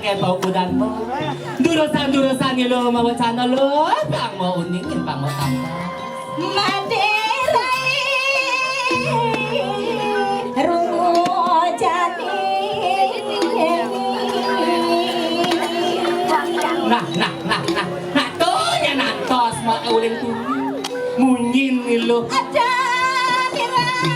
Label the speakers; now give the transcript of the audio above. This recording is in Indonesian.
Speaker 1: kayak bau kudan mo. Durusan ni lo mawacana lo, pang mau uningin pang mau tambah.
Speaker 2: Maderai rungu jani.
Speaker 1: Nah tuh ya nantos mau uling tuh. Munyin ni lo.
Speaker 2: Ada dirang